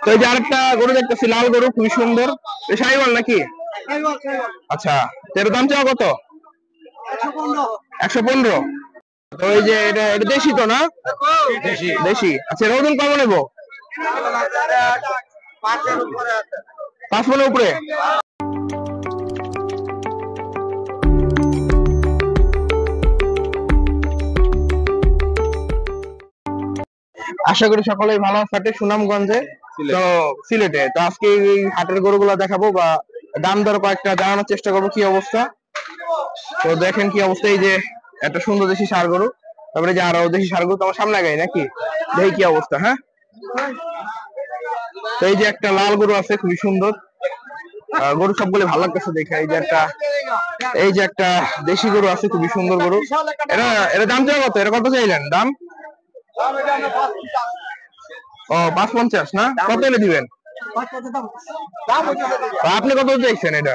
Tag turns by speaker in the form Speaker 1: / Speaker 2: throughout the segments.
Speaker 1: তো এই যে আরেকটা গরু দেখতেছি, লাল গরু, খুবই সুন্দর। শাহিওয়াল নাকি? আচ্ছা, এর দাম চাও কত? 115। তো এই যে এটা এটা দেশি তো না? দেশি। আচ্ছা, এর ওজন কেমন নেবো? 5 মনের উপরে। আশা করি সকলেই ভালো থাকে সুনামগঞ্জে, তো সিলেটে। তো আজকে এই হাটের গরুগুলো দেখাবো বা দাম দর কয়েকটা জানানোর চেষ্টা করবো কি অবস্থা। তো দেখেন কি অবস্থা, এই যে একটা সুন্দর দেশি ষাঁড় গরু, তারপরে যে আরো দেশি ষাঁড় গরু তোমার সামনে গাই নাকি, দেখি কি অবস্থা। হ্যাঁ, তো এই যে একটা লাল গরু আছে, খুবই সুন্দর গরু, সবগুলো ভালো লাগতেছে দেখে। এই যে একটা দেশি গরু আছে, খুবই সুন্দর গরু। এটা এটা দাম চাই কত? এটা কত চাইলেন দাম? ও 550 না? কত এলে দিবেন? আপনি কত চাইছেন এটা?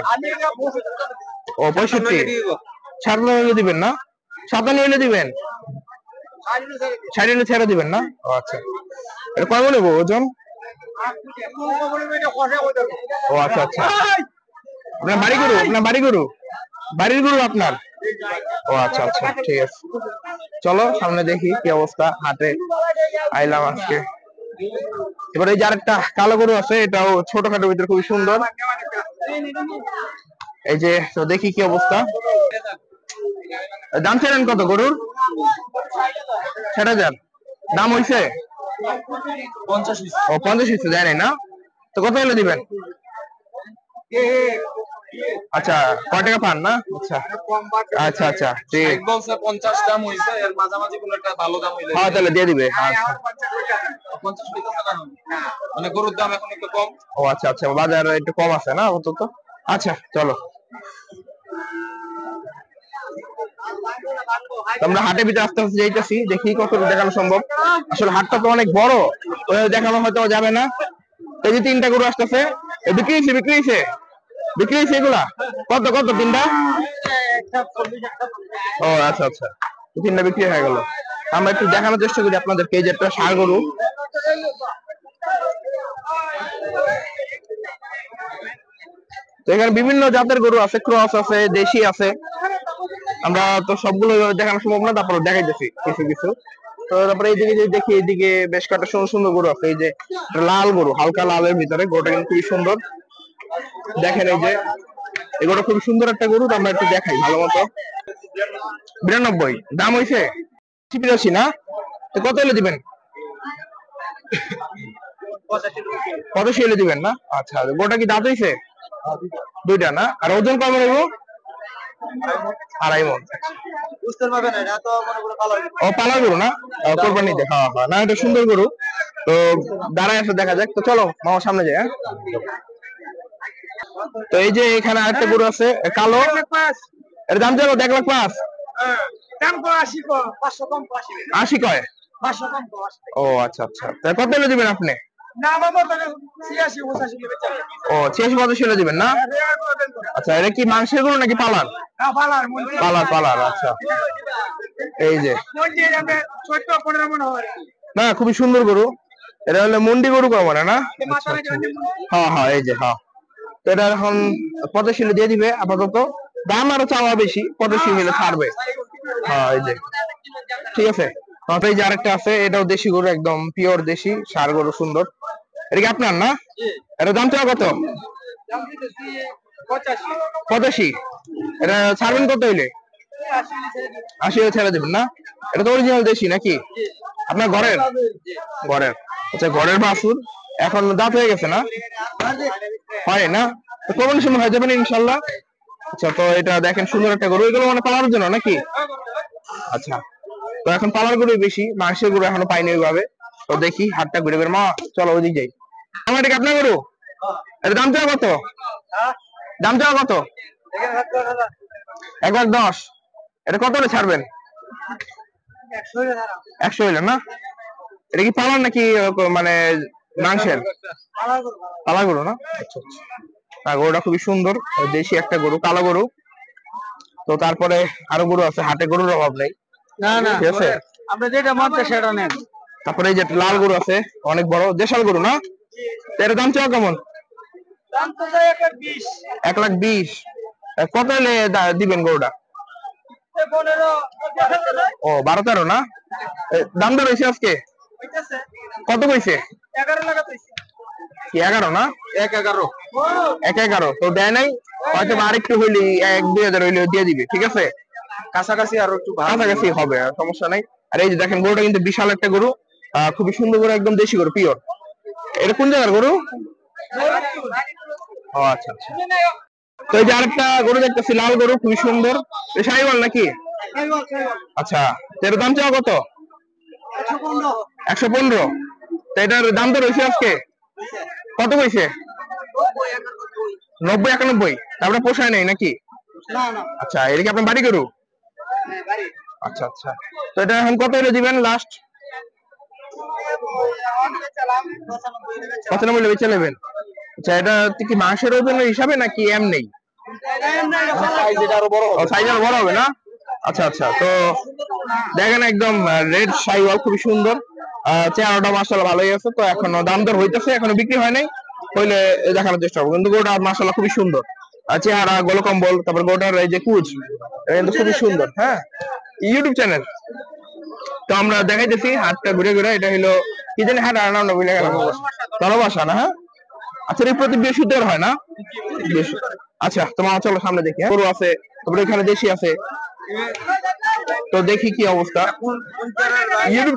Speaker 1: ও 65। 57 এলে দিবেন না? 57 এলে দিবেন? 60 এলে ছেড়ে দিবেন না? ও আচ্ছা, এটা কয় নেবো ওজন? ও আচ্ছা আচ্ছা, আপনার বাড়ি গরু? আপনার বাড়ি গরু? বাড়ির গরু আপনার? ও আচ্ছা আচ্ছা, ঠিক আছে। চলো সামনে দেখি কি অবস্থা। হাটে আইলাম আজকে। এবার এই যে আরেকটা কালো গরু আছে, এটাও ছোটখাটোর ভিতরে খুবই সুন্দর। এই যে, তো দেখি কি অবস্থা। দাম চাইলেন কত গরুর? 60,000 দাম হইছে? ও 50 দেয় নাই না? তো কত হলে দিবেন? আচ্ছা, কয় টাকা পান না? আচ্ছা আচ্ছা আচ্ছা, ঠিক বলছে। 50 দাম হইছে, এর মাঝামাঝি কোন একটা ভালো দাম হইলে হ্যাঁ তাহলে দিয়ে দিবে। মানে গরুর দাম এখন একটু কম। ও আচ্ছা আচ্ছা, বাজার একটু কম আছে না অন্তত। আচ্ছা চলো, আমরা হাটের ভিতরে আস্তে আস্তে যাইতেছি, দেখি কত দেখানো সম্ভব। আসলে হাটটা তো অনেক বড়, দেখানো হয়তো যাবে না। এই যে 3টা গরু আসতেছে, বিক্রি হয়েছে বিক্রি হয়েছে বিক্রি হয়েছে এগুলা কত কত? 3টা? ও আচ্ছা আচ্ছা, 3টা বিক্রি হয়ে গেল। আমরা একটু দেখানোর চেষ্টা করি আপনাদেরকে। এই যে একটা ষাঁড় গরু, তো এখানে বিভিন্ন জাতের গরু আছে, ক্রস আছে, দেশি আছে। আমরা তো সবগুলো দেখানো সম্ভব না, তারপরে দেখাইতেছি কিছু কিছু। তো তারপরে এইদিকে যদি দেখি, এইদিকে বেশ কয়েকটা সুন্দর সুন্দর গরু আছে। এই যে লাল গরু, হালকা লালের ভিতরে, গরুটা কিন্তু খুবই সুন্দর। দেখেন এই যে এই গরুটা খুবই সুন্দর একটা গরু। আমরা একটু দেখাই ভালো মতো। 92 দাম হয়েছে? 85 না? তো কত এলে দিবেন? 85 এলে দিবেন না? আচ্ছা, গরুটা কি দাঁত হয়েছে? 2টা না? আর ওজন কেমন হইব? 2.5 মণ। বুঝতে পারবেন, এটা তো মনে করে পালা। ও পালা গরু না? কোরবানিতে। হ্যাঁ হ্যাঁ, না এটা সুন্দর গরু। তো দাঁড়ায় এসে দেখা যাক। তো চলো মামার সামনে যাই। হ্যাঁ, তো এই যে এখানে আরেকটা গরু আছে কালো, এর দাম যাবো 1,05,000। আশি কয়? ও আচ্ছা আচ্ছা, কত এলে দিবেন আপনি? ও 86-85 এলে দিবেন না? আচ্ছা, এটা কি মাংসের গরু নাকি পালার? পালার পালার, আচ্ছা। এই যে না, খুবই সুন্দর গরু। এটা হলো মন্ডি গরু মানে না? হ্যাঁ হ্যাঁ, এই যে হ্যাঁ। তো এটা এখন 85 এলে দিয়ে দিবে আপাতত। দাম আরো চাওয়া বেশি, 85 হলে ছাড়বে। হ্যাঁ এই যে, ঠিক আছে। এই যে আরেকটা আছে, এটাও দেশি গরু, একদম পিওর দেশি ষাঁড় গরু, সুন্দর। এটা কি আপনার না? এটা দাম চাওয়া কত? 85। এটা ছাড়বেন কত হইলে? 80 ছেড়ে দেবেন না? এটা তো অরিজিনাল দেশি নাকি? আপনার ঘরের? ঘরের। আচ্ছা, ঘরের বাছুর, এখন দাঁত হয়ে গেছে না? হয় না? তো কোন সময় হয়ে যাবেন ইনশাল্লাহ। আচ্ছা, তো এটা দেখেন সুন্দর একটা গরু। এগুলো মানে পালার জন্য নাকি? আচ্ছা, তো এখন পালার গরু বেশি, মাংসের গরু এখনো পাইনি ওইভাবে। তো দেখি হাটটা ঘুরে ঘুরে। মা চলো ওইদিক যাই। আমার এটা আপনার গরু? এর দাম চাওয়া কত? দাম চাওয়া কত? 1,10,000। এটা কত হলে ছাড়বেন? 100 হইলে না? এটা কি পালার নাকি মানে মাংসের? পালা গরু না? আচ্ছা আচ্ছা, গরুটা খুবই সুন্দর, দেশি একটা গরু, কালো গরু। তো তারপরে আরো গরু আছে, হাটে গরুর অভাব নেই। না না, ঠিক আছে, আপনি যেটা মন চায় সেটা নেন। তারপরে এই যে লাল গরু আছে, অনেক বড়, দেশাল গরু না? এর দাম চাও কেমন? 1,20,000। কত হলে দিবেন গরুটা? 12-13 না? দাম দর হয়েছে আজকে কত কইছে? 11 না? 1,11 তো দেয় নাই, হয়তো আর একটু হইলে 1-2 হাজার হইলে দিয়ে দিবে, ঠিক আছে? কাছাকাছি আরো একটু কাছাকাছি হবে, সমস্যা নাই। আর এই যে দেখেন গরুটা কিন্তু বিশাল একটা গরু, খুবই সুন্দর গরু, একদম দেশি গরু, পিওর। এটা কোন জায়গার গরু? ও আচ্ছা আচ্ছা। তো এই যে আরেকটা গরু দেখতেছি, লাল গরু, খুবই সুন্দর, শাহিওয়াল নাকি? আচ্ছা, এর দাম চাও কত? 115। তো এটার দাম তো রয়েছে আজকে কত কইছে? 90-91। তারপরে পোষায় নাই নাকি? আচ্ছা, এটা কি আপনার বাড়ি গরু? আচ্ছা আচ্ছা। তো এটা এখন কত হলে দিবেন লাস্ট? 95 বেচে নেবেন। আচ্ছা, এটা কি মাংসের ওজনের হিসাবে নাকি এমনি? সাইজ আরো বড় হবে না? আচ্ছা আচ্ছা। তো দেখেন একদম রেড শাইওয়াল, খুবই সুন্দর, চেহারাটা মাশাআল্লাহ ভালোই আছে। তো এখনো দাম দর হইতেছে, এখনো বিক্রি হয় নাই, হইলে দেখানোর চেষ্টা করবো। কিন্তু গরুটা মাশাআল্লাহ খুবই সুন্দর, চেহারা, গলকম্বল, তারপর গরুটার এই যে কুচ, কিন্তু খুবই সুন্দর। হ্যাঁ, ইউটিউব চ্যানেল। তো আমরা দেখাইতেছি হাটটা ঘুরে ঘুরে। এটা হলো কি জানি হাট, আর নাম ভুলে গেলাম। তরবাসা না? হ্যাঁ। আচ্ছা, এই প্রতি বৃহস্পতিবার হয় না? আচ্ছা, তোমার চলো সামনে দেখি। গরু আছে, তারপরে এখানে দেশি আছে, তো দেখি কি অবস্থা। ইউটিউব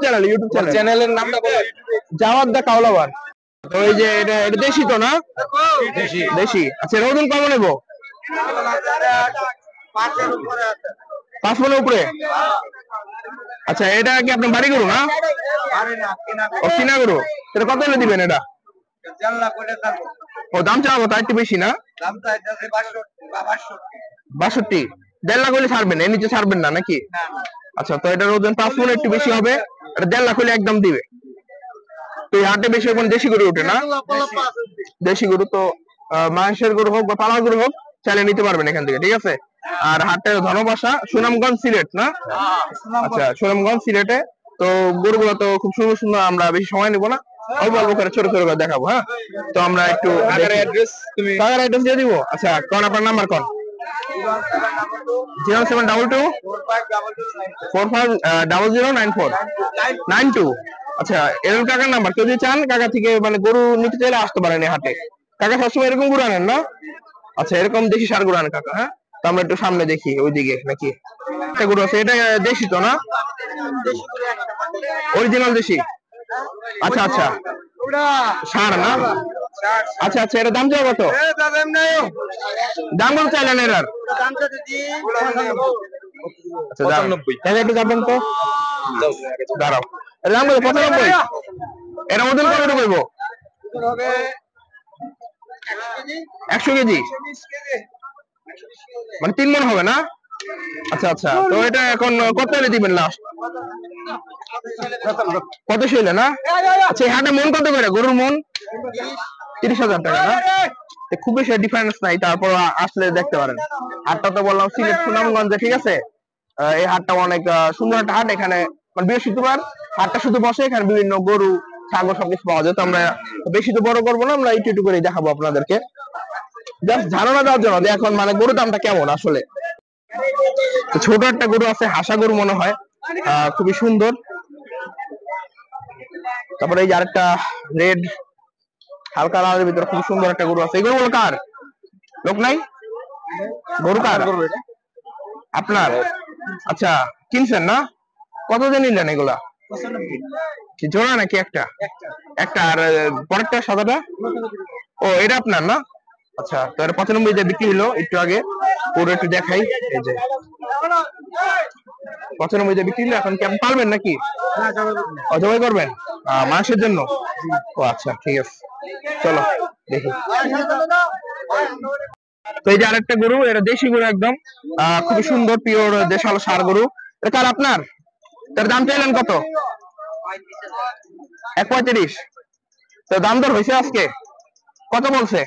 Speaker 1: চ্যানেলের নামটা বলো। জাওয়াদ দা কাওলাবার। তো এই যে এটা দেশি তো না? দেশি। আচ্ছা, এর ওজন কেমন নেবো? 5 মনের উপরে। আচ্ছা, এটা কি আপনার বাড়ি গরু না? ও, কিনা গরু। এটা কত হলে দিবেন এটা? ও, দাম চাওয়া কত? একটু বেশি না? 62। 1.5 লাখ হলে ছাড়বেন, এর নিচে ছাড়বেন না নাকি? আচ্ছা, তো এটার ওজন 5 মন, একটু বেশি হবে। এটা 1.5 লাখ হলে একদম দিবে। তো এই হাটে বেশি এখন দেশি গরু ওঠে না? দেশি গরু তো মাংসের গরু হোক বা পালার গরু হোক, চাইলে নিতে পারবেন এখান থেকে, ঠিক আছে? আর হাটের ধনবাসা, সুনামগঞ্জ, সিলেট না? আচ্ছা, সুনামগঞ্জ, সিলেটে। তো গরুগুলো তো খুব সুন্দর সুন্দর, আমরা বেশি সময় নিব না, অল্প অল্প করে ছোট ছোট করে দেখাবো। হ্যাঁ, তো আমরা একটু টাকার অ্যাড্রেস দিয়ে দিব। আচ্ছা, কোন আপনার নাম্বার কোন? 072245009492। আচ্ছা, এরকম কাকার নাম্বার। কেউ যদি চান কাকা থেকে মানে গরু নিতে চাইলে আসতে পারেন এই হাটে। কাকা সবসময় এরকম গরু আনেন না? আচ্ছা, এরকম দেশি সার গরু আনেন কাকা? হ্যাঁ, তো আমরা একটু সামনে দেখি, ওইদিকে নাকি একটা গরু আছে। এটা দেশি তো না? অরিজিনাল দেশি। আচ্ছা আচ্ছা, সার না? আচ্ছা আচ্ছা, এটা দাম চাও কত? দাম কত চাইলেন এটার? আচ্ছা, 95। একটু যাবেন তো, দাঁড়াও। দাম কত? 95। এর ওজন কত করব? 100 কেজি। মানে 3 মণ হবে না? আচ্ছা আচ্ছা। তো এটা এখন কত হলে দিবেন লাস্ট? কত ছিল না? আচ্ছা, হাটে মন কত করে গরুর মন? 30,000 টাকা না? খুব বেশি ডিফারেন্স নাই, তারপর আসলে দেখতে পারেন। হাটটা তো বললাম সিলেট সুনামগঞ্জে, ঠিক আছে? এই হাটটা অনেক সুন্দর একটা হাট। এখানে মানে বৃহস্পতিবার হাটটা শুধু বসে, এখানে বিভিন্ন গরু, ছাগল সবকিছু পাওয়া যায়। তো আমরা বেশি তো বড় করবো না, আমরা একটু একটু করে দেখাবো আপনাদেরকে, জাস্ট ধারণা দেওয়ার জন্য যে এখন মানে গরুর দামটা কেমন আসলে। ছোট একটা গরু আছে, হাসা গরু মনে হয়, খুবই সুন্দর। তারপরে এই যে আরেকটা রেড হালকা লালের ভিতরে খুব সুন্দর একটা গরু আছে। এই গরুগুলো কার? লোক নাই? গরু কার? আপনার? আচ্ছা, কিনছেন না? কত দিয়ে নিলেন এগুলা? কি জোড়া নাকি একটা? একটা। আর পরেরটা সাদাটা? ও, এটা আপনার না? আচ্ছা, তো 95 দিয়ে বিক্রি হলো একটু আগে। পুরো একটু দেখাই। এই যে 95 দিয়ে বিক্রি হলো। এখন কি আপনি পারবেন নাকি? জবাই করবেন মাংসের জন্য? ও আচ্ছা, ঠিক আছে, চলো দেখি। তো এই যে আরেকটা গরু, এটা দেশি গরু একদম, খুবই সুন্দর, পিওর দেশাল ষাঁড় গরু। এটা কার? আপনার? তার দাম চাইলেন কত? 1.35। তো দাম দর হয়েছে আজকে কত বলছে?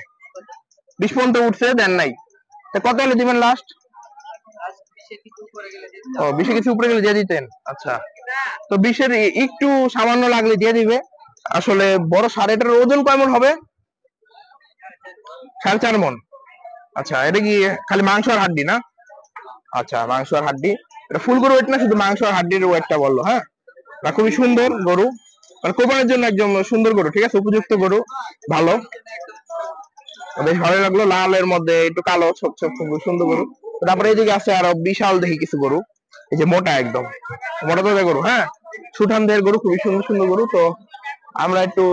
Speaker 1: 20 পর্যন্ত উঠছে, দেন নাই। কত হলে দিবেন লাস্ট? ও, 20 কিছু উপরে গেলে দিয়ে দিতেন। আচ্ছা, তো 20-এর একটু সামান্য লাগলে দিয়ে দিবে, আসলে বড় সার, এটার ওজন কয় মণ হবে? 4.5 মণ। আচ্ছা, এটা কি খালি মাংস আর হাড্ডি না? আচ্ছা, মাংস আর হাড্ডি। এটা ফুল গরু ওয়েট না, শুধু মাংস আর হাড্ডির ওয়েটটা বললো। হ্যাঁ, না খুবই সুন্দর গরু, মানে কোরবানির জন্য একদম সুন্দর গরু, ঠিক আছে, উপযুক্ত গরু, ভালো, বেশ ভালো লাগলো। লালের মধ্যে একটু কালো, ছোপ ছোপ, খুব সুন্দর গরু। তারপরে এইদিকে আছে আরো বিশাল দেখি কিছু গরু, এই যে মোটা, একদম মোটা তাজা গরু। হ্যাঁ, সুঠাম দেহের গরু, খুবই সুন্দর সুন্দর গরু। তো আমরা একটু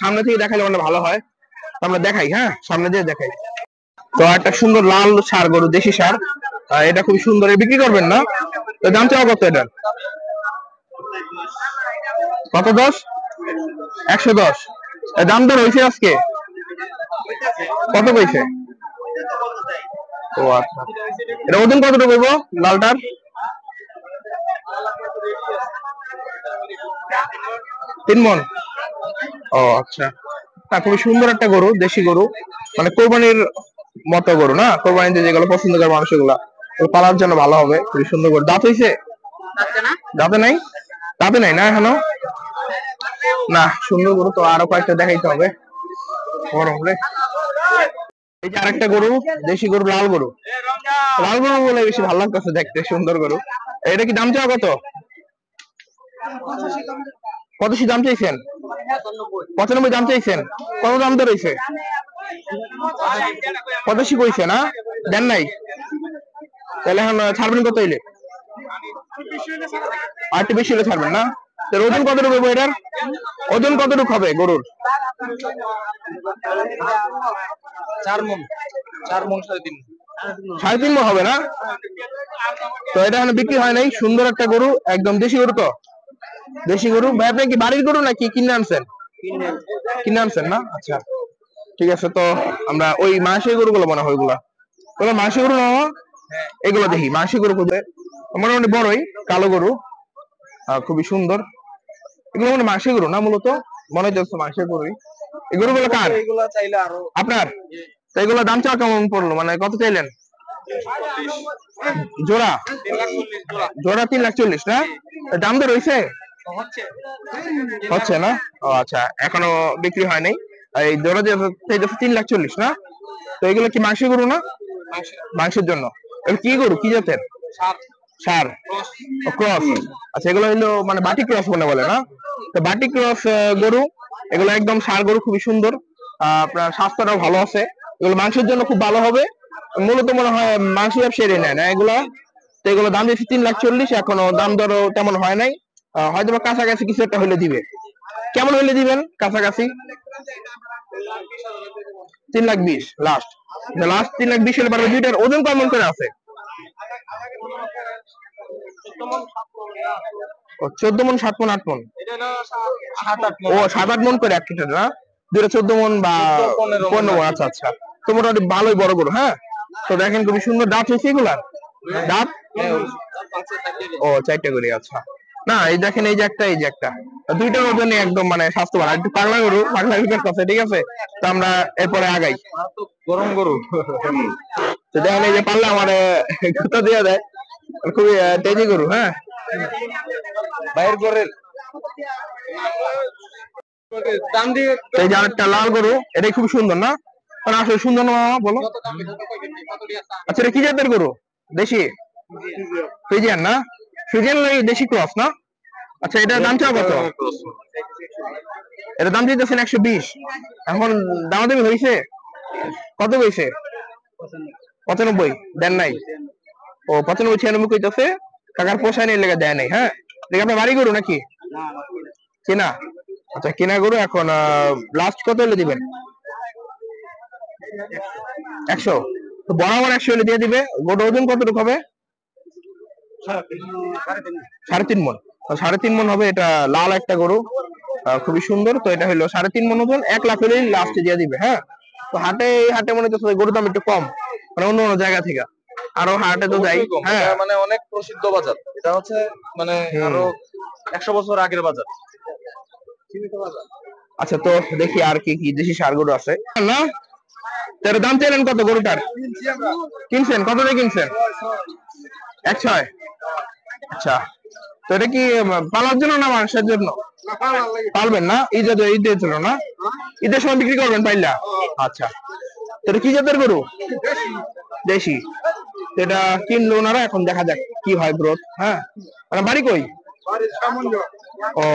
Speaker 1: সামনে থেকে দেখালে মানে ভালো হয়, আমরা দেখাই। হ্যাঁ, সামনে দিয়ে দেখাই। তো একটা সুন্দর লাল ষাঁড় গরু, দেশি ষাঁড়, এটা খুবই সুন্দর। বিক্রি করবেন না? তো দাম চাওয়া কত এটার? কত? 10? 110? দাম দর হয়েছে আজকে? কত কইছে? ও আচ্ছা, এটা ওজন কতটুকু করব লালটার? 3 মণ। ও আচ্ছা, না খুবই সুন্দর একটা গরু, দেশি গরু, মানে কোরবানির মতো গরু না, কোরবানিতে যেগুলো পছন্দ করে মানুষ, এগুলা পালার জন্য ভালো হবে। খুবই সুন্দর গরু। দাঁত হইছে? দাঁতে নাই? দাঁতে নাই না এখনো? না, সুন্দর গরু তো, আরো কয়েকটা দেখাইতে হবে বড় হলে। এই যে আরেকটা গরু, দেশি গরু, লাল গরু। লাল গরু বলে বেশি ভালো লাগতেছে দেখতে, সুন্দর গরু। এটা কি দাম চাওয়া কত? কত দাম চাইছেন? 95 দাম চাইছেন? কত দাম তো রয়েছে? 85 কইছে না? দেন নাই? তাহলে এখন ছাড়বেন কত হইলে? আর একটু বেশি হলে ছাড়বেন না? ওজন কতটুকু হবে এটার? ওজন কতটুকু হবে গরুর?
Speaker 2: 4 মণ। 4 মণ 3.5।
Speaker 1: 3.5 মণ হবে না? তো এটা এখন বিক্রি হয় নাই। সুন্দর একটা গরু, একদম দেশি গরু। তো দেশি গরু ভাই, আপনি কি বাড়ির গরু নাকি কিনে আনছেন? কিনে আনছেন না? আচ্ছা, ঠিক আছে। তো আমরা ওই মাসের গরুগুলো মনে হয়, ওইগুলা ওগুলো মাসের গরু না? এগুলো দেখি মাসের গরু খুঁজে, মোটামুটি বড়ই, কালো গরু, খুবই সুন্দর। এগুলো মানে মাসের গরু না মূলত, মনে হচ্ছে মাসের গরুই। এই গরুগুলো কার?
Speaker 2: এগুলা চাইলে আরো
Speaker 1: আপনার? তো এগুলো দাম চাওয়া কেমন পড়লো, মানে কত চাইলেন জোড়া? জোড়া 3,40,000 না? দাম তো রয়েছে? হচ্ছে না? ও আচ্ছা, এখনো বিক্রি হয় নাই। এই জোড়া দিয়ে 3,40,000 না? তো এগুলো কি মাংসের গরু না? মাংসের জন্য। এগুলো কি গরু, কি জাতের? ষাঁড়, ক্রস। আচ্ছা, এগুলো হলো মানে বাটি ক্রস বলে না? তো বাটি ক্রস গরু, এগুলো একদম ষাঁড় গরু, খুবই সুন্দর। আপনার স্বাস্থ্যটাও ভালো আছে, এগুলো মাংসের জন্য খুব ভালো হবে। মূলত মনে হয় মাংস ব্যবসায়ী নেয় না এগুলা। তো এগুলো দাম দিয়েছি 3,40,000, এখনো দাম দরও তেমন হয় নাই। হয়তো বা কাছাকাছি কিছু একটা হলে দিবে। কেমন হলে দিবেন কাছাকাছি? 3,20,000 লাস্ট। লাস্ট 3,20,000 হলে পারবে। দুইটার ওজন কেমন করে আছে? 14 মণ, 7 মণ, 8 মণ? ও 7-8 মণ করে এক লিটার না? দুইটা 14 মণ বা 15 মণ। আচ্ছা আচ্ছা, তো মোটামুটি ভালোই বড় গরু। হ্যাঁ, তো দেখেন খুবই সুন্দর। দাঁত হয়েছে এগুলার? দাঁত? ও 4টা করে। আচ্ছা, না এই দেখেন, এই যে একটা, এই যে একটা, দুইটার ওজনই একদম মানে স্বাস্থ্যবান। একটু পাগলা গরু, পাগলা বিকেট করছে, ঠিক আছে। তো আমরা এরপরে আগাই।
Speaker 2: গরম গরু।
Speaker 1: তো দেখেন, এই যে পাল্লা আমার গুতা দিয়ে দেয়, খুবই তেজি গরু। হ্যাঁ,
Speaker 2: বাইরের গরের দাম দিয়ে।
Speaker 1: এই যে আরেকটা লাল গরু, এটাই খুব সুন্দর না? মানে আসলে সুন্দর না মামা, বলো? আচ্ছা, এটা কি জাতের গরু? দেশি ফ্রিজিয়ান না? ফ্রিজিয়ান লাগে দেশি ক্রস না? আচ্ছা, এটার দাম চাও কত? এটার দাম দিতেছেন 120। এখন দামাদামি হয়েছে? কত হয়েছে? 95 দেন নাই? ও 95-96 কইতেছে। কাকার পোষায় নেই, লেগে দেয় নাই। হ্যাঁ, দেখে আপনার বাড়ি গরু নাকি কেনা? আচ্ছা, কেনা গরু। এখন লাস্ট কত হলে দিবেন? 100? তো বরাবর 100 হলে দিয়ে দিবে। গরুর ওজন কতটুকু হবে? 3.5 মণ। 3.5 মণ হবে। এটা লাল একটা গরু, খুবই সুন্দর। তো এটা হলো 3.5 মণ ওজন, 1 লাখ হলেই লাস্টে দিয়ে দিবে। হ্যাঁ, তো হাটে মনে হচ্ছে গরুর দাম একটু কম, মানে অন্য অন্য জায়গা থেকে। আরো হাটে তো যাই। হ্যাঁ,
Speaker 2: মানে অনেক প্রসিদ্ধ বাজার এটা, হচ্ছে মানে আরো 100 বছর আগের বাজার।
Speaker 1: আচ্ছা, তো দেখি আর কি কি দেশি ষাঁড় গরু আছে না? তার দাম চাইলেন কত গরুটার? কিনছেন কত দিয়ে কিনছেন? 106? আচ্ছা, তো এটা কি পালার জন্য না মানুষের জন্য? পালবেন না, ঈদের জন্য না? ঈদের সময় বিক্রি করবেন পাইলা? আচ্ছা, তো এটা কি জাতের গরু? দেশি। তো এটা কিনলো ওনারা, এখন দেখা যাক কি হয় গ্রোথ। হ্যাঁ, মানে বাড়ি কই? ও,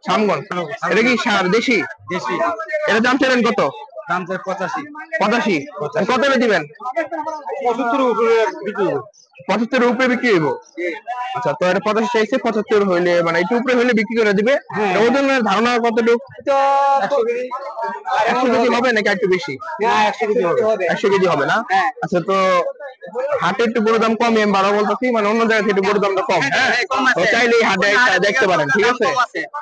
Speaker 1: সামগন। এটা কি সার দেশি?
Speaker 2: দেশি।
Speaker 1: এটা দাম চাইলেন কত?
Speaker 2: দাম চাই 85।
Speaker 1: 85? কত দিবেন?
Speaker 2: 75 উপরে বিক্রি হবে।
Speaker 1: 75 উপরে বিক্রি হইব? আচ্ছা, তো এটা 85 চাইছে, 75 হইলে মানে একটু উপরে হইলে বিক্রি করে দিবে। ওজনের ধারণা কতটুকু? 100 কেজি হবে নাকি একটু বেশি?
Speaker 2: 100 কেজি হবে।
Speaker 1: 100 কেজি হবে না? আচ্ছা, তো হাটে একটু গরুর দাম কম, আমি বারো বলতেছি, মানে অন্য জায়গা থেকে একটু গরুর দামটা কম। হ্যাঁ, তো চাইলে এই হাটে দেখতে পারেন, ঠিক আছে?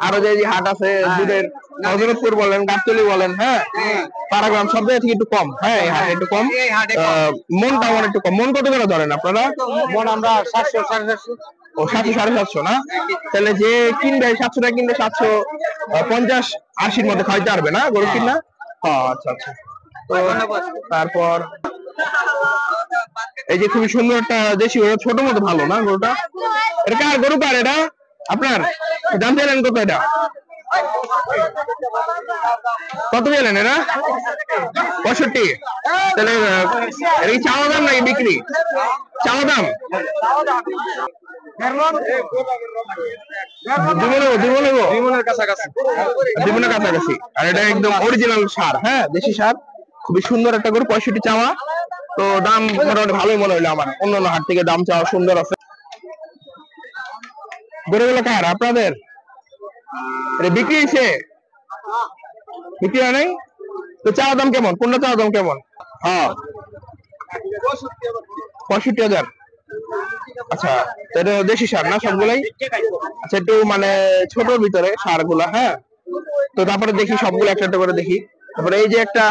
Speaker 1: আরো যে হাট আছে দুধের, হযরতপুর বলেন, গাবতলী বলেন, হ্যাঁ, পাড়াগ্রাম, সব জায়গা থেকে একটু কম। হ্যাঁ, এই হাটে একটু কম। মনটা আমার একটু কম। মন কত করে ধরেন আপনারা?
Speaker 2: মন আমরা 700 750।
Speaker 1: ও, 700 750 না? তাহলে যে কিনবে 700 টাকা কিনবে, 750 80-র মধ্যে খাইতে পারবে না গরু কিনা? হ্যাঁ, আচ্ছা আচ্ছা। তো তারপর এই যে খুবই সুন্দর একটা দেশি গরু, ছোট মতো ভালো না গরুটা? এটা কার গরু? কার এটা? আপনার? দাম চাইলেন কত এটা? কত চাইলেন এটা? 65? তাহলে এটা কি চাওয়া দাম নাকি বিক্রি? চাওয়া দাম?
Speaker 2: বিমনের কাছাকাছি।
Speaker 1: জীবনের কাছাকাছি। আর এটা একদম অরিজিনাল সার, হ্যাঁ, দেশি সার। খুবই সুন্দর একটা গরু, 65 চাওয়া। তো দাম মোটামুটি ভালোই মনে হইলো আমার, অন্যান্য হাট থেকে দাম চাওয়া সুন্দর আছে। গরুগুলো কার? আপনাদের? এটা বিক্রি হয়েছে? বিক্রি হয় নাই? তো চাওয়া দাম কেমন? কোনটা চাওয়া দাম কেমন? হ্যাঁ, 65,000। আচ্ছা, তো এটা দেশি সার না সবগুলাই? আচ্ছা, একটু মানে ছোটর ভিতরে সার গুলা। হ্যাঁ, তো তারপরে দেখি সবগুলো একটা একটা করে দেখি। তারপরে এই যে একটা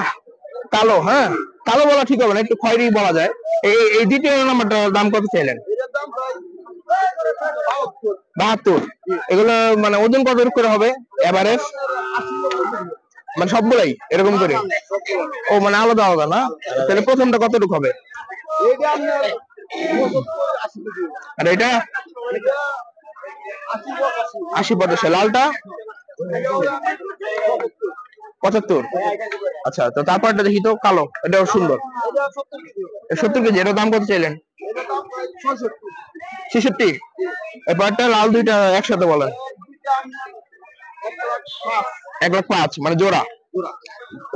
Speaker 1: কালো, হ্যাঁ, কালো বলা ঠিক হবে না, একটু খয়েরি বলা যায়। এই দ্বিতীয় নাম্বারটার দাম কত চাইলেন? 72? এগুলো মানে ওজন কত করে হবে এভারেজ? মানে সবগুলাই এরকম করে? ও, মানে আলাদা আলাদা না? তাহলে প্রথমটা কতটুকু হবে? আর এটা 80-85? লালটা 75? আচ্ছা, তো তারপরটা দেখি তো, কালো, এটাও সুন্দর। 70 কেজি। এটার দাম কত চাইলেন? 66? এবারটা লাল দুইটা একসাথে বলেন। 1,05,000 মানে জোড়া?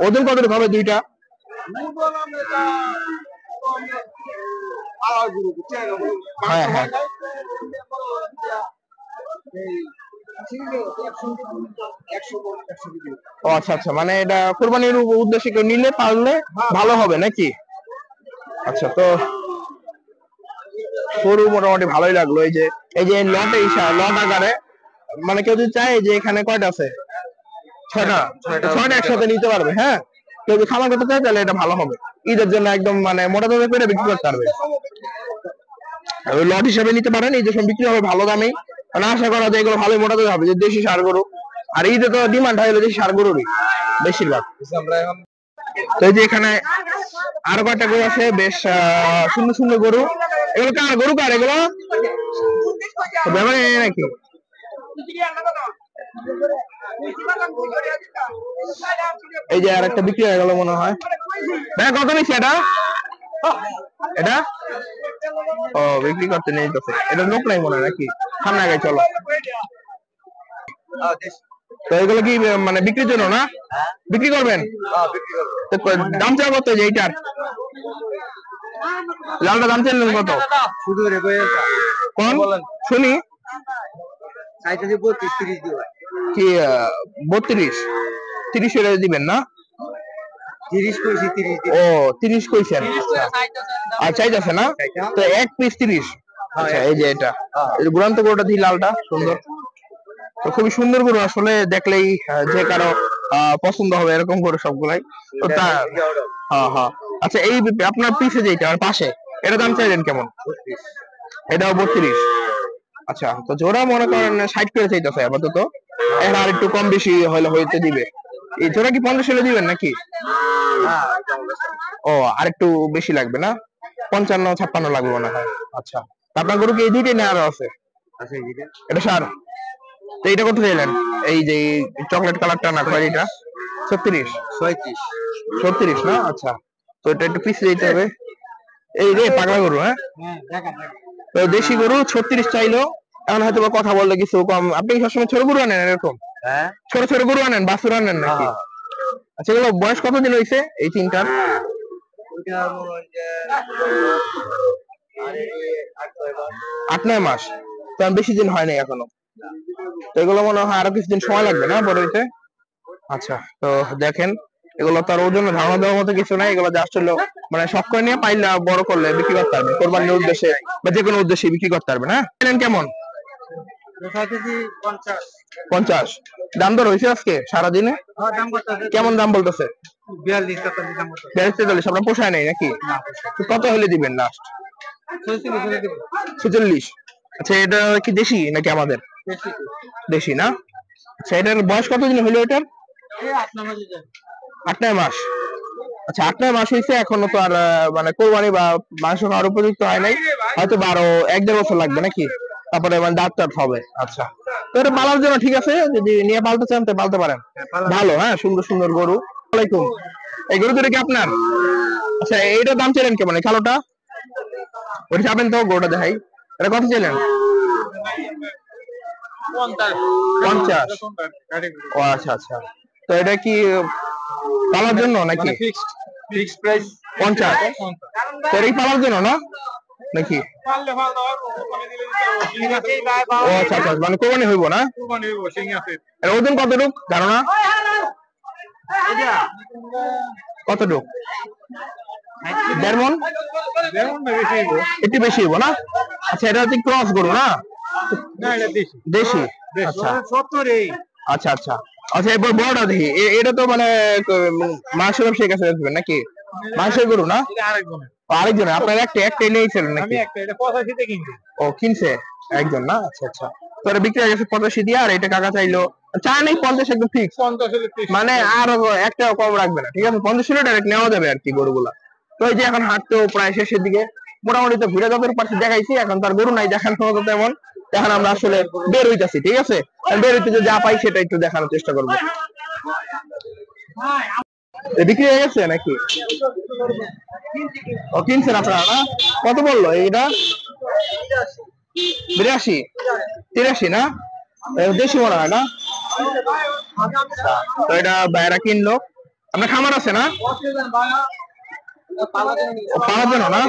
Speaker 1: ওজন কতটুকু হবে দুইটা? হ্যাঁ হ্যাঁ। ও আচ্ছা আচ্ছা, মানে এটা কোরবানির উদ্দেশ্যে কেউ নিলে পারলে ভালো হবে নাকি? আচ্ছা, তো গরু মোটামুটি ভালোই লাগলো। এই যে লট আকারে, মানে কেউ যদি চায় যে এখানে কয়টা আছে, 6টা একসাথে নিতে পারবে। হ্যাঁ, কেউ যদি খামার করতে চায় তাহলে এটা ভালো হবে। ঈদের জন্য একদম মানে মোটা দামে করে বিক্রি করতে পারবে। লট হিসেবে নিতে পারেন, ঈদের সময় বিক্রি হবে ভালো দামে। মানে আশা করা যায় এগুলো ভালোই মোটা দামে হবে, যে দেশি ষাঁড় গরু। আর ঈদে তো ডিমান্ড হয় দেশি ষাঁড় গরুরই বেশিরভাগ। তো এই যে এখানে আরো কয়েকটা গরু আছে, বেশ সুন্দর সুন্দর গরু। এগুলো কার গরু? কার এগুলো? ব্যাপারে নাকি? এই যে আর একটা বিক্রি হয়ে গেল মনে হয়। ভাই কত নিচ্ছে এটা? এটা ও, বিক্রি করতে নেই তো। এটা লোক নাই মনে হয় নাকি? সামনে আগে চলো। তো এগুলো কি মানে বিক্রির জন্য না? বিক্রি করবেন? দাম চাও কত যে এইটার? লালটা দাম চাইলেন কত? কোন শুনি? কি 32? 30 হলে দিবেন না?
Speaker 2: 30 কইছি, 30।
Speaker 1: ও, 30 কইছেন। আর চাইতেছে না? তো এক পিস 30? আচ্ছা, এই যে এটা গুড়ান্ত গরুটা দিয়ে, লালটা সুন্দর। তো খুবই সুন্দর গরু, আসলে দেখলেই যে কারো পছন্দ হবে এরকম গরু সবগুলাই। তো তা হ্যাঁ হ্যাঁ। আচ্ছা, এই আপনার পিছে যেটা আর পাশে, এটা দাম চাইলেন কেমন? এটাও 32? আচ্ছা, তো জোড়া মনে করেন 60 করে চাইতেছে আপাতত। এখন আর একটু কম বেশি হলে হইতে দিবে। এই জোড়া কি 50 হলে দিবেন নাকি? ও, আর একটু বেশি লাগবে না? 55-56 লাগবে মনে হয়। আচ্ছা, আপনার গরু কি এই দুইটাই না আরো আছে? এটা সার। তো এইটা কত চাইলেন? এই যে চকলেট কালারটা না কয় এটা? 36 36 না? আচ্ছা, তো এটা একটু পিছিয়ে দিতে হবে। এই রে পাগলা গরু, হ্যাঁ তো দেশি গরু 36 চাইলো। এখন হয়তো বা কথা বললে কিছু কম। আপনি কি সবসময় ছোট গরু আনেন এরকম? ছোট ছোট গরু আনেন, বাছুর আনেন নাকি? আচ্ছা, এগুলো বয়স কতদিন হয়েছে এই তিনটার? 8-9 মাস। তো বেশি দিন হয় নাই এখনো। তো এগুলো মনে হয় আরো কিছুদিন সময় লাগবে না বড় হইতে? আচ্ছা, তো দেখেন এগুলো তার ওজন ধারণা দেওয়ার মতো কিছু নাই। এগুলো জাস্ট হলো মানে শখ করে নিয়ে পাইলে বড় করলে বিক্রি করতে পারবে, কোরবানির উদ্দেশ্যে বা যে কোনো উদ্দেশ্যে বিক্রি করতে পারবে না। কেমন? 50। দাম দর হয়েছে আজকে সারাদিনে? কেমন দাম বলতেছে? 42-43। আপনার পোষায় নাই নাকি? কত হলে দিবেন লাস্ট? 46। আচ্ছা, এটা কি দেশি নাকি আমাদের? দেশি না? আচ্ছা, এটার বয়স কতদিন হলো এটার? 8-9 মাস। আচ্ছা, 8-9 মাস হয়েছে, এখনো তো আর মানে কোরবানি বা মাংস খাওয়ার উপযুক্ত হয় নাই। হয়তো 1-1.5 বছর লাগবে নাকি, তারপরে মানে দাঁত টাত হবে। আচ্ছা, তো এটা পালার জন্য ঠিক আছে, যদি নিয়ে পালতে চান তো পালতে পারেন। ভালো, হ্যাঁ, সুন্দর সুন্দর গরু। আসসালামাইকুম। এই গরু দুটো কি আপনার? আচ্ছা, এইটার দাম চাইলেন কেমন এই কালোটা? ওটা যাবেন তো, গরুটা দেখাই। এটা কত চাইলেন? 50। ও আচ্ছা আচ্ছা, তো এটা কি পালার জন্য নাকি?
Speaker 2: Fixed price
Speaker 1: 50। তো এটা কি পালার জন্য না নাকি? ও আচ্ছা আচ্ছা, মানে কোরবানি হইব না? এর ওজন কতটুক ধারণা? কতটুক? 1.5 মণ? একটু বেশি হইব না? আচ্ছা, এটা হচ্ছে ক্রস গরু না? দেশি। আচ্ছা আচ্ছা আচ্ছা। আচ্ছা, এরপর বড়টা দেখি। এটা তো মানে মাংসের ব্যবসায়ীর কাছে বেচবেন নাকি? মাংসের গরু না? আরেকজনের, আপনার একটাই নিয়েছিলেন নাকি? ও কিনছে একজন না? আচ্ছা আচ্ছা, তো এটা বিক্রি হয়ে গেছে 85 দিয়ে। আর এটা কাকা চাইলো, চা নেই 50 একদম ফিক্স, মানে আর একটাও কম রাখবে না। ঠিক আছে, 50 হলে ডাইরেক্ট নেওয়া যাবে আর কি গরুগুলা। তো এই যে এখন হাঁটতেও প্রায় শেষের দিকে, মোটামুটি তো ঘুরে যত পারছি দেখাইছি। এখন তার গরু নাই দেখানোর মতো তেমন। এখন আমরা আসলে বের হইতাছি, ঠিক আছে? বের হইতে যা পাই সেটা একটু দেখানোর চেষ্টা করবো। বিক্রি হয়ে গেছে নাকি? ও কিনছেন আপনারা না? কত বললো এইটা? 82 83 না? দেশি মনে হয় না? তো এটা বাইরা কিনলো। আপনার খামার আছে না? পাওয়ার জন্য না?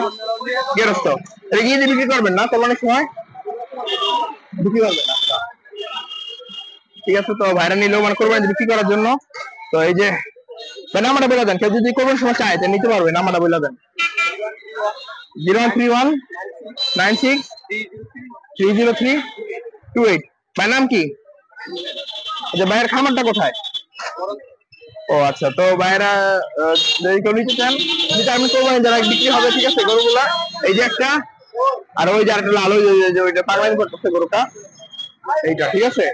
Speaker 1: গেরস্ত। এটা কি বিক্রি করবেন না কোরবানির সময়? বিক্রি করবেন না? ঠিক আছে, তো ভাইরা নিলো মানে কোরবানি বিক্রি করার জন্য। তো এই যে নাম্বারটা বলে দেন, কেউ যদি কোরবানির সময় চায় নিতে পারবে। নাম্বারটা বলে দেন। 0131963032 ভাইয়ের নাম কি? আচ্ছা, ভাইয়ের খামারটা কোথায়? ও আচ্ছা, তো ভাইয়েরা যদি কেউ নিতে চান, যদি আমি কোরবানি যারা বিক্রি হবে, ঠিক আছে গরুগুলা। এই যে একটা, আর ওই যে আরেকটা লাল, ওইটা পাগলামি করতেছে গরুটা, এইটা ঠিক আছে।